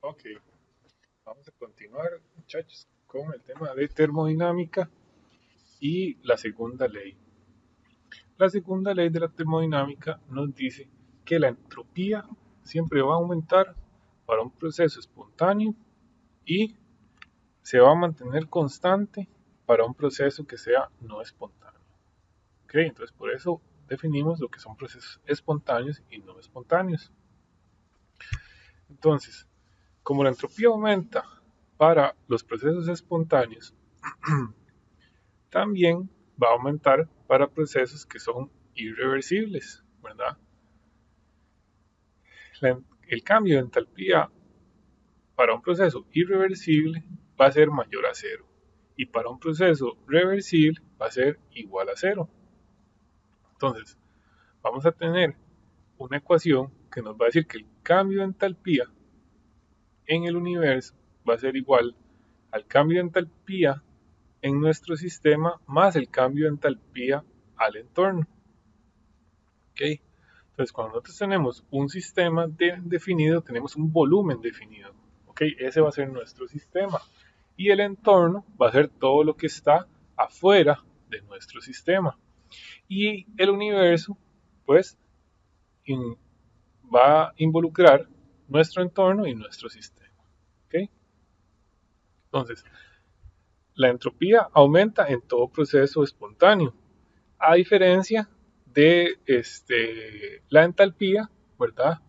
Ok, vamos a continuar, muchachos, con el tema de termodinámica y la segunda ley. La segunda ley de la termodinámica nos dice que la entropía siempre va a aumentar para un proceso espontáneo y se va a mantener constante para un proceso que sea no espontáneo. Ok, entonces por eso definimos lo que son procesos espontáneos y no espontáneos. Entonces, como la entropía aumenta para los procesos espontáneos, también va a aumentar para procesos que son irreversibles, ¿verdad? El cambio de entalpía para un proceso irreversible va a ser mayor a cero y para un proceso reversible va a ser igual a cero. Entonces, vamos a tener una ecuación que nos va a decir que el cambio de entalpía en el universo va a ser igual al cambio de entalpía en nuestro sistema más el cambio de entalpía al entorno. ¿Okay? Entonces, cuando nosotros tenemos un sistema definido, tenemos un volumen definido. ¿Okay? Ese va a ser nuestro sistema. Y el entorno va a ser todo lo que está afuera de nuestro sistema. Y el universo, pues, va a involucrar nuestro entorno y nuestro sistema. ¿Okay? Entonces, la entropía aumenta en todo proceso espontáneo, a diferencia de la entalpía, ¿verdad?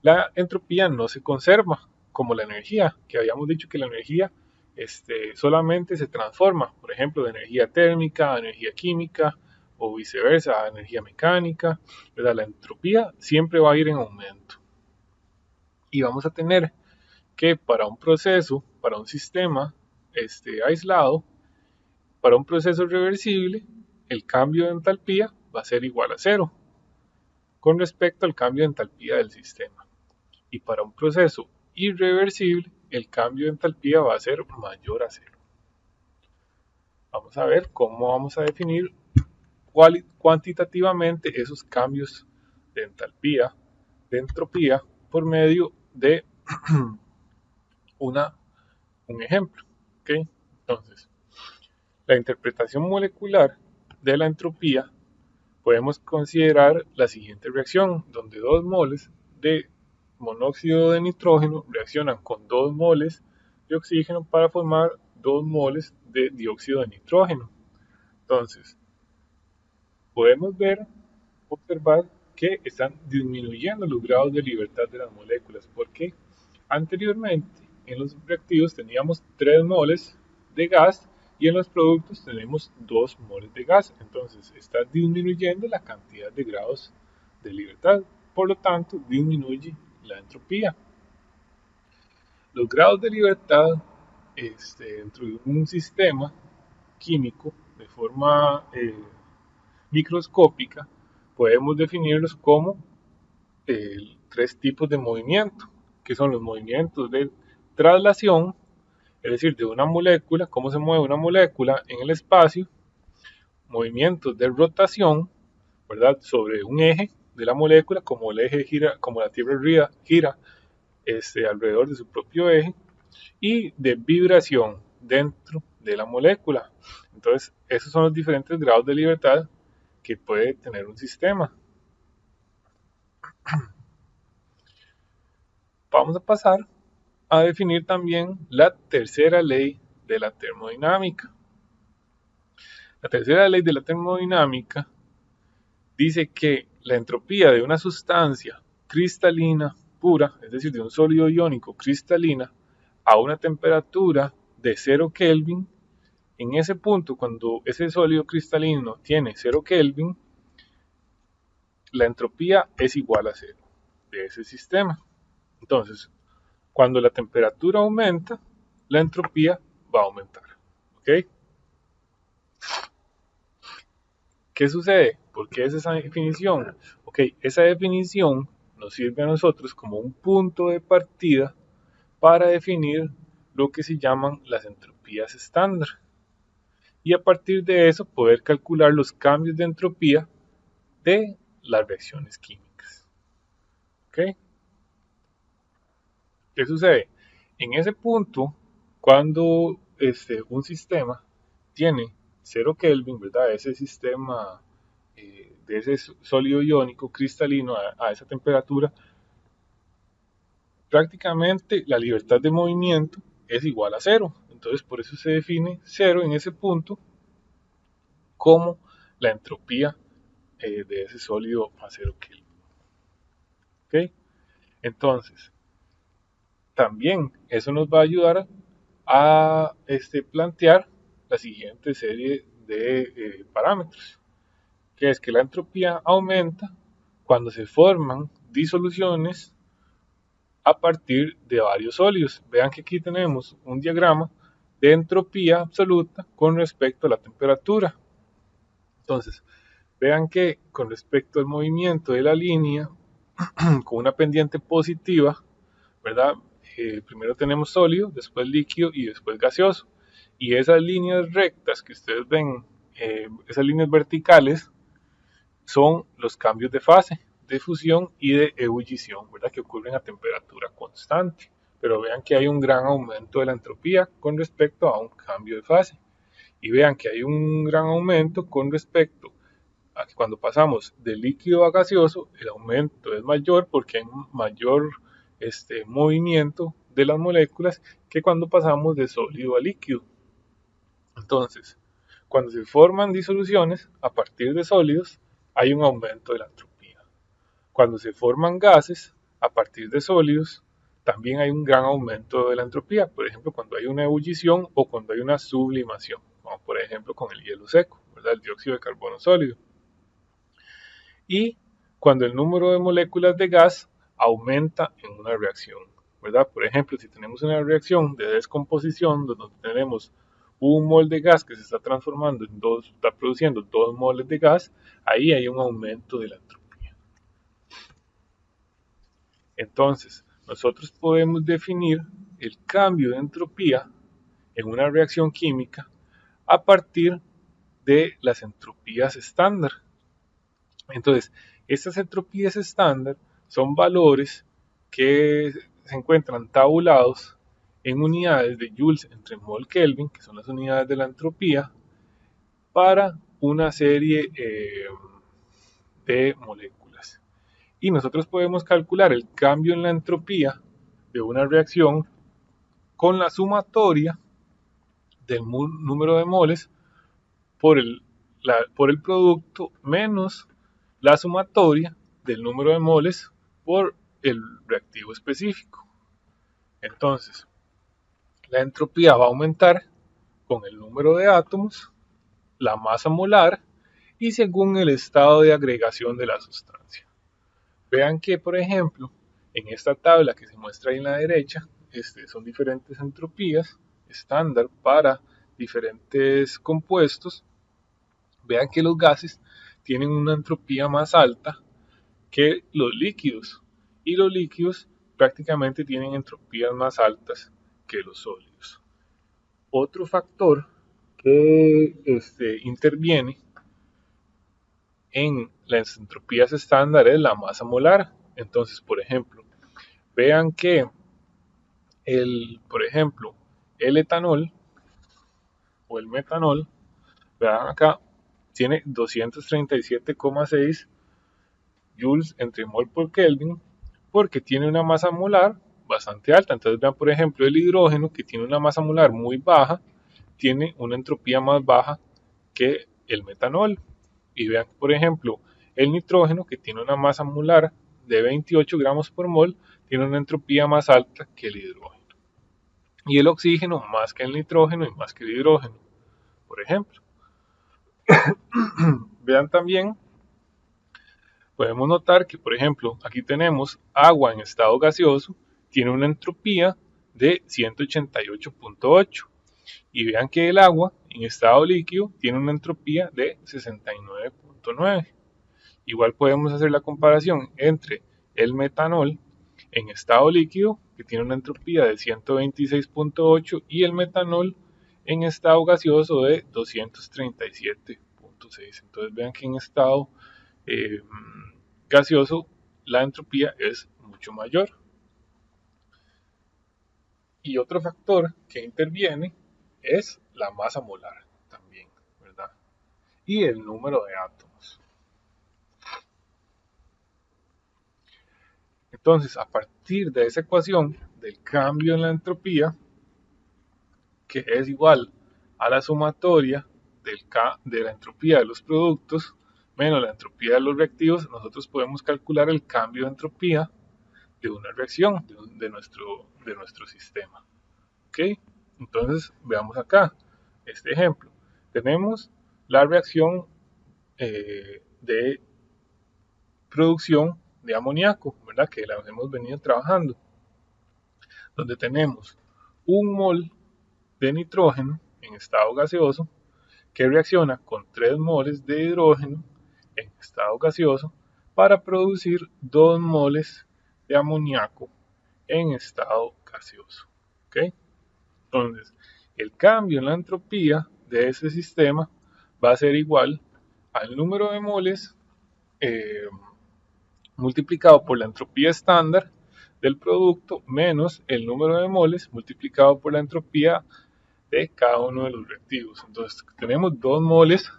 La entropía no se conserva como la energía, que habíamos dicho que la energía solamente se transforma, por ejemplo, de energía térmica a energía química o viceversa, a energía mecánica, ¿verdad? La entropía siempre va a ir en aumento. Y vamos a tener que para un proceso, para un sistema aislado, para un proceso reversible, el cambio de entalpía va a ser igual a cero con respecto al cambio de entalpía del sistema. Y para un proceso irreversible, el cambio de entalpía va a ser mayor a cero. Vamos a ver cómo vamos a definir cuantitativamente esos cambios de entalpía, de entropía, por medio de una, un ejemplo. ¿Okay? Entonces, la interpretación molecular de la entropía podemos considerar la siguiente reacción, donde 2 moles de monóxido de nitrógeno reaccionan con 2 moles de oxígeno para formar 2 moles de dióxido de nitrógeno. Entonces, podemos observar que están disminuyendo los grados de libertad de las moléculas, porque anteriormente en los reactivos teníamos 3 moles de gas y en los productos tenemos 2 moles de gas. Entonces está disminuyendo la cantidad de grados de libertad, por lo tanto disminuye la entropía. Los grados de libertad dentro de un sistema químico de forma microscópica podemos definirlos como 3 tipos de movimiento, que son los movimientos de traslación, es decir, de una molécula, cómo se mueve una molécula en el espacio, movimientos de rotación, ¿verdad? Sobre un eje de la molécula, como el eje gira, como la Tierra gira alrededor de su propio eje, y de vibración dentro de la molécula. Entonces, esos son los diferentes grados de libertad que puede tener un sistema. Vamos a pasar a definir también la tercera ley de la termodinámica. La tercera ley de la termodinámica dice que la entropía de una sustancia cristalina pura, es decir, de un sólido iónico cristalina, a una temperatura de 0 Kelvin, en ese punto, cuando ese sólido cristalino tiene 0 Kelvin, la entropía es igual a cero de ese sistema. Entonces, cuando la temperatura aumenta, la entropía va a aumentar. ¿Ok? ¿Qué sucede? ¿Por qué es esa definición? Ok, esa definición nos sirve a nosotros como un punto de partida para definir lo que se llaman las entropías estándar. Y a partir de eso poder calcular los cambios de entropía de las reacciones químicas. ¿Ok? ¿Qué sucede? En ese punto, cuando un sistema tiene 0 Kelvin, ¿verdad? Ese sistema de ese sólido iónico cristalino a esa temperatura, prácticamente la libertad de movimiento es igual a 0. Entonces, por eso se define 0 en ese punto como la entropía de ese sólido a 0 Kelvin. ¿Ok? Entonces, también eso nos va a ayudar a plantear la siguiente serie de parámetros, que es que la entropía aumenta cuando se forman disoluciones a partir de varios sólidos. Vean que aquí tenemos un diagrama de entropía absoluta con respecto a la temperatura. Entonces, vean que con respecto al movimiento de la línea, con una pendiente positiva, ¿verdad? Primero tenemos sólido, después líquido y después gaseoso. Y esas líneas rectas que ustedes ven, esas líneas verticales, son los cambios de fase, de fusión y de ebullición, ¿verdad? Que ocurren a temperatura constante. Pero vean que hay un gran aumento de la entropía con respecto a un cambio de fase. Y vean que hay un gran aumento con respecto a que cuando pasamos de líquido a gaseoso, el aumento es mayor porque hay mayor movimiento de las moléculas que cuando pasamos de sólido a líquido. Entonces, cuando se forman disoluciones a partir de sólidos, hay un aumento de la entropía. Cuando se forman gases a partir de sólidos, también hay un gran aumento de la entropía. Por ejemplo, cuando hay una ebullición o cuando hay una sublimación, como por ejemplo con el hielo seco, ¿verdad? El dióxido de carbono sólido. Y cuando el número de moléculas de gas aumenta en una reacción, ¿verdad? Por ejemplo, si tenemos una reacción de descomposición donde tenemos un mol de gas que se está transformando en dos, está produciendo 2 moles de gas, ahí hay un aumento de la entropía. Entonces, nosotros podemos definir el cambio de entropía en una reacción química a partir de las entropías estándar. Entonces, estas entropías estándar son valores que se encuentran tabulados en unidades de joules entre mol Kelvin, que son las unidades de la entropía, para una serie de moléculas. Y nosotros podemos calcular el cambio en la entropía de una reacción con la sumatoria del número de moles por el producto menos la sumatoria del número de moles por el reactivo específico. Entonces, la entropía va a aumentar con el número de átomos, la masa molar y según el estado de agregación de la sustancia. Vean que, por ejemplo, en esta tabla que se muestra ahí en la derecha, son diferentes entropías estándar para diferentes compuestos. Vean que los gases tienen una entropía más alta que los líquidos, y los líquidos prácticamente tienen entropías más altas que los sólidos. Otro factor que interviene en las entropías estándar es la masa molar. Entonces, por ejemplo, vean que por ejemplo, el etanol o el metanol, vean acá, tiene 237,6 joules entre mol por Kelvin, porque tiene una masa molar bastante alta. Entonces vean, por ejemplo, el hidrógeno, que tiene una masa molar muy baja, tiene una entropía más baja que el metanol. Y vean, por ejemplo, el nitrógeno, que tiene una masa molar de 28 gramos por mol, tiene una entropía más alta que el hidrógeno. Y el oxígeno más que el nitrógeno y más que el hidrógeno, por ejemplo. Vean también, podemos notar que, por ejemplo, aquí tenemos agua en estado gaseoso, tiene una entropía de 188.8. Y vean que el agua en estado líquido tiene una entropía de 69.9. Igual podemos hacer la comparación entre el metanol en estado líquido, que tiene una entropía de 126.8, y el metanol en estado gaseoso de 237.6. Entonces vean que en estado gaseoso la entropía es mucho mayor. Y otro factor que interviene es la masa molar también, ¿verdad? Y el número de átomos. Entonces, a partir de esa ecuación del cambio en la entropía, que es igual a la sumatoria de la entropía de los productos menos la entropía de los reactivos, nosotros podemos calcular el cambio de entropía de una reacción de nuestro sistema. ¿Ok? Entonces, veamos acá este ejemplo. Tenemos la reacción de producción de amoníaco, ¿verdad? Que la hemos venido trabajando, donde tenemos un mol de nitrógeno en estado gaseoso que reacciona con 3 moles de hidrógeno en estado gaseoso para producir 2 moles de amoníaco en estado gaseoso. ¿Ok? Entonces, el cambio en la entropía de ese sistema va a ser igual al número de moles eh, multiplicado por la entropía estándar del producto menos el número de moles multiplicado por la entropía de cada uno de los reactivos. Entonces, tenemos 2 moles.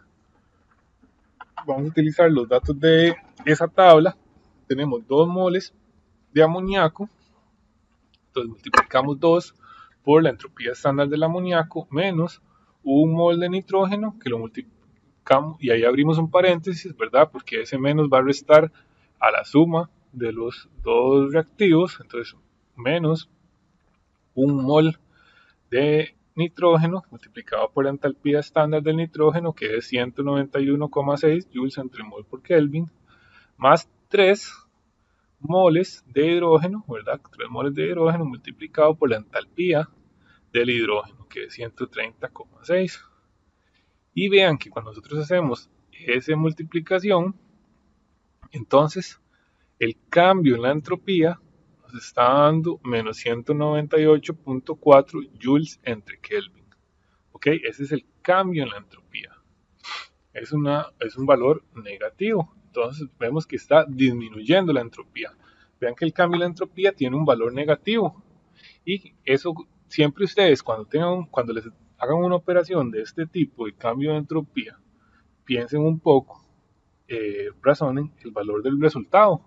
Vamos a utilizar los datos de esa tabla. Tenemos 2 moles de amoníaco. Entonces, multiplicamos 2 por la entropía estándar del amoníaco menos un mol de nitrógeno, que lo multiplicamos y ahí abrimos un paréntesis, ¿verdad? Porque ese menos va a restar a la suma de los dos reactivos, entonces menos un mol de nitrógeno multiplicado por la entalpía estándar del nitrógeno, que es 191,6 joules entre mol por Kelvin, más 3 moles de hidrógeno, ¿verdad? 3 moles de hidrógeno multiplicado por la entalpía del hidrógeno, que es 130,6. Y vean que cuando nosotros hacemos esa multiplicación, entonces el cambio en la entropía nos está dando menos 198,4 joules entre Kelvin. ¿Ok? Ese es el cambio en la entropía. Es un valor negativo. Entonces vemos que está disminuyendo la entropía. Vean que el cambio en la entropía tiene un valor negativo. Y eso siempre ustedes cuando les hagan una operación de este tipo de cambio de entropía, piensen un poco, razonen el valor del resultado,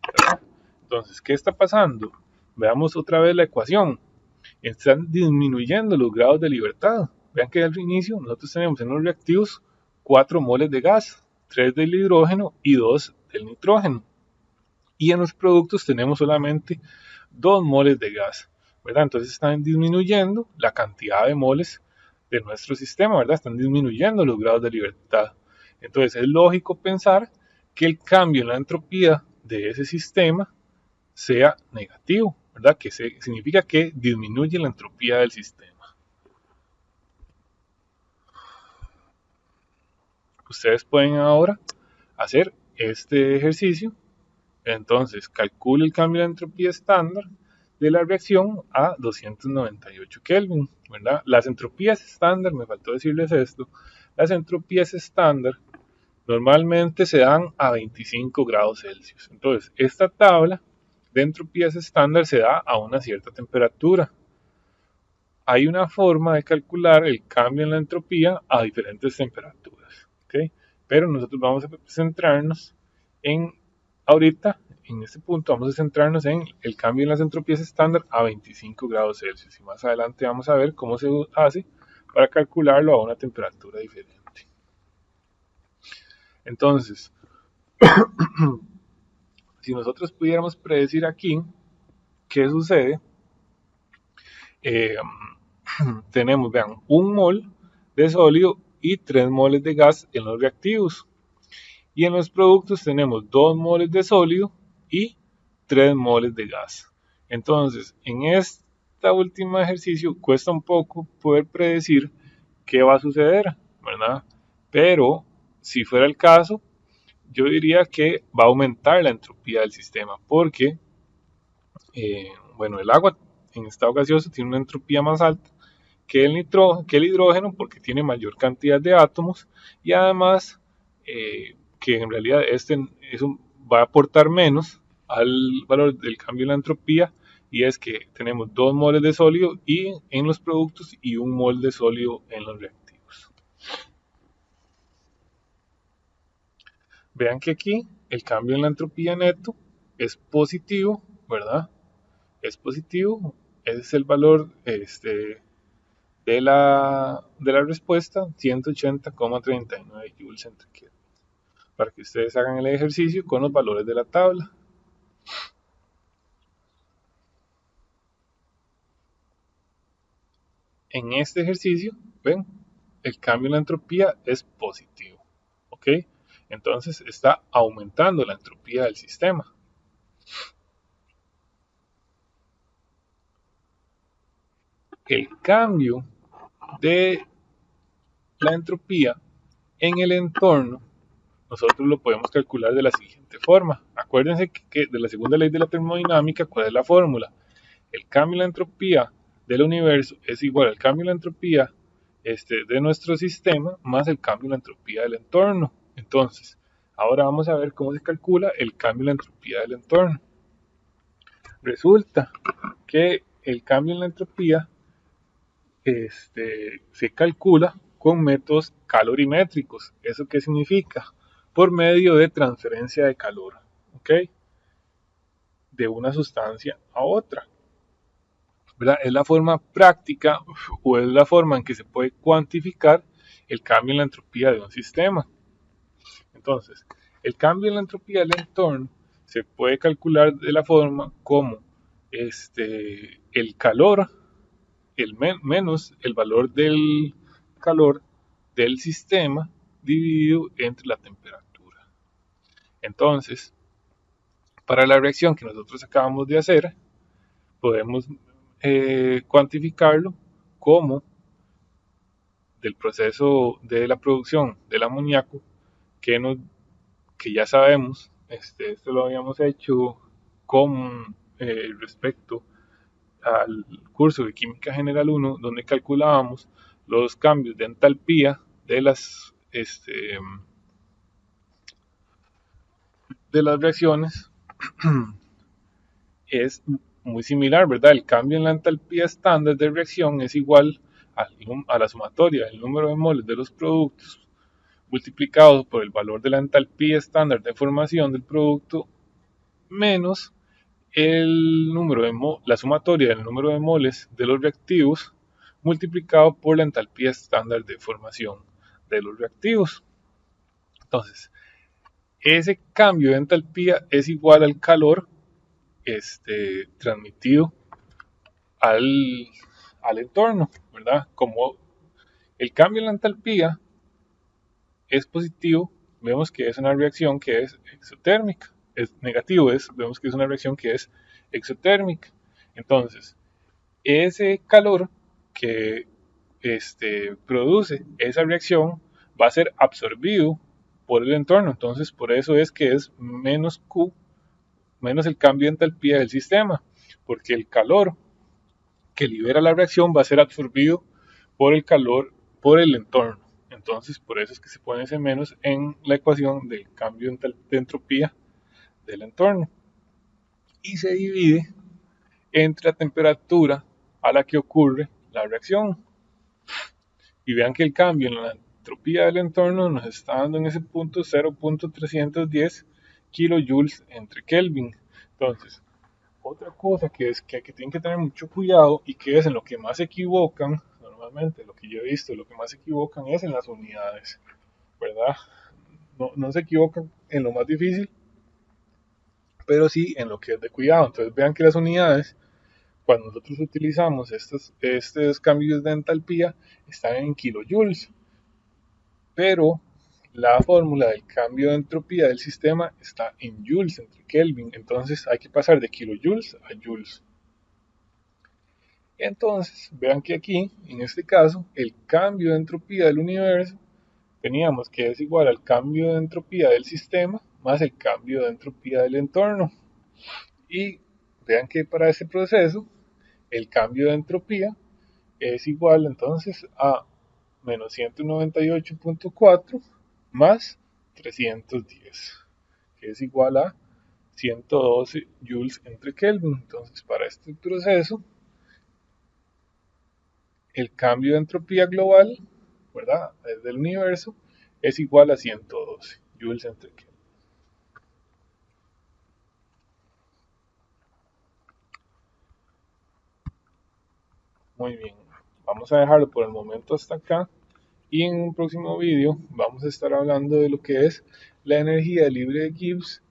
¿verdad? Entonces, ¿qué está pasando? Veamos otra vez la ecuación. Están disminuyendo los grados de libertad. Vean que al inicio nosotros tenemos en los reactivos 4 moles de gas, 3 del hidrógeno y 2 del nitrógeno. Y en los productos tenemos solamente 2 moles de gas, ¿verdad? Entonces están disminuyendo la cantidad de moles de nuestro sistema, ¿verdad? Están disminuyendo los grados de libertad. Entonces es lógico pensar que el cambio en la entropía de ese sistema sea negativo, ¿verdad? Que significa que disminuye la entropía del sistema. Ustedes pueden ahora hacer este ejercicio. Entonces, calcule el cambio de entropía estándar de la reacción a 298 Kelvin, ¿verdad? Las entropías estándar, me faltó decirles esto, las entropías estándar normalmente se dan a 25 grados Celsius. Entonces, esta tabla de entropías estándar se da a una cierta temperatura. Hay una forma de calcular el cambio en la entropía a diferentes temperaturas, ¿ok? Pero nosotros vamos a centrarnos en, ahorita, en este punto, vamos a centrarnos en el cambio en las entropías estándar a 25 grados Celsius. Y más adelante vamos a ver cómo se hace para calcularlo a una temperatura diferente. Entonces, si nosotros pudiéramos predecir aquí qué sucede, eh, tenemos, vean, un mol de sólido y 3 moles de gas en los reactivos. Y en los productos tenemos 2 moles de sólido y 3 moles de gas. Entonces, en este último ejercicio cuesta un poco poder predecir qué va a suceder, ¿verdad? Pero si fuera el caso, yo diría que va a aumentar la entropía del sistema porque, bueno, el agua en estado gaseoso tiene una entropía más alta que el hidrógeno porque tiene mayor cantidad de átomos y además que en realidad va a aportar menos al valor del cambio en la entropía y es que tenemos 2 moles de sólido y en los productos y 1 mol de sólido en los reactivos. Vean que aquí el cambio en la entropía neto es positivo, ¿verdad? Es positivo, ese es el valor de la respuesta, 180,39 joules entre Kelvin. Para que ustedes hagan el ejercicio con los valores de la tabla. En este ejercicio, ven, el cambio en la entropía es positivo, ¿ok? Entonces está aumentando la entropía del sistema. El cambio de la entropía en el entorno, nosotros lo podemos calcular de la siguiente forma. Acuérdense que de la segunda ley de la termodinámica, ¿cuál es la fórmula? El cambio en la entropía del universo es igual al cambio en la entropía de nuestro sistema más el cambio en la entropía del entorno. Entonces, ahora vamos a ver cómo se calcula el cambio en la entropía del entorno. Resulta que el cambio en la entropía se calcula con métodos calorimétricos. ¿Eso qué significa? Por medio de transferencia de calor, ¿ok? De una sustancia a otra. ¿Verdad? Es la forma práctica o es la forma en que se puede cuantificar el cambio en la entropía de un sistema. Entonces, el cambio en la entropía del entorno se puede calcular de la forma como el calor menos el valor del calor del sistema dividido entre la temperatura. Entonces, para la reacción que nosotros acabamos de hacer, podemos cuantificarlo como del proceso de la producción del amoníaco que ya sabemos, esto lo habíamos hecho con respecto al curso de Química General 1, donde calculábamos los cambios de entalpía de las reacciones. Es muy similar, ¿verdad? El cambio en la entalpía estándar de reacción es igual a la sumatoria del número de moles de los productos multiplicado por el valor de la entalpía estándar de formación del producto menos la sumatoria del número de moles de los reactivos multiplicado por la entalpía estándar de formación de los reactivos. Entonces, ese cambio de entalpía es igual al calor transmitido al entorno, ¿verdad? Como el cambio en la entalpía es positivo, vemos que es una reacción que es exotérmica. Es negativo, vemos que es una reacción que es exotérmica. Entonces, ese calor que produce esa reacción va a ser absorbido por el entorno. Entonces, por eso es que es menos Q, menos el cambio de entalpía del sistema, porque el calor que libera la reacción va a ser absorbido por el calor, por el entorno. Entonces, por eso es que se pone ese menos en la ecuación del cambio de entropía del entorno. Y se divide entre la temperatura a la que ocurre la reacción. Y vean que el cambio en la entropía del entorno nos está dando en ese punto 0.310 kilojoules entre Kelvin. Entonces, otra cosa que tienen que tener mucho cuidado y que es en lo que más se equivocan, normalmente lo que yo he visto, lo que más se equivocan es en las unidades, ¿verdad? No se equivocan en lo más difícil, pero sí en lo que es de cuidado. Entonces vean que las unidades, cuando nosotros utilizamos estos cambios de entalpía, están en kilojoules, pero la fórmula del cambio de entropía del sistema está en joules entre Kelvin, entonces hay que pasar de kilojoules a joules. Entonces, vean que aquí, en este caso, el cambio de entropía del universo teníamos que es igual al cambio de entropía del sistema más el cambio de entropía del entorno. Y vean que para ese proceso, el cambio de entropía es igual entonces a menos 198.4 más 310, que es igual a 112 joules entre Kelvin. Entonces, para este proceso, el cambio de entropía global, ¿verdad?, del universo es igual a 112 joules entre Kelvin. Muy bien, vamos a dejarlo por el momento hasta acá y en un próximo vídeo vamos a estar hablando de lo que es la energía libre de Gibbs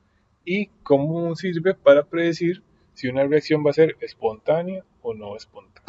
y cómo sirve para predecir si una reacción va a ser espontánea o no espontánea.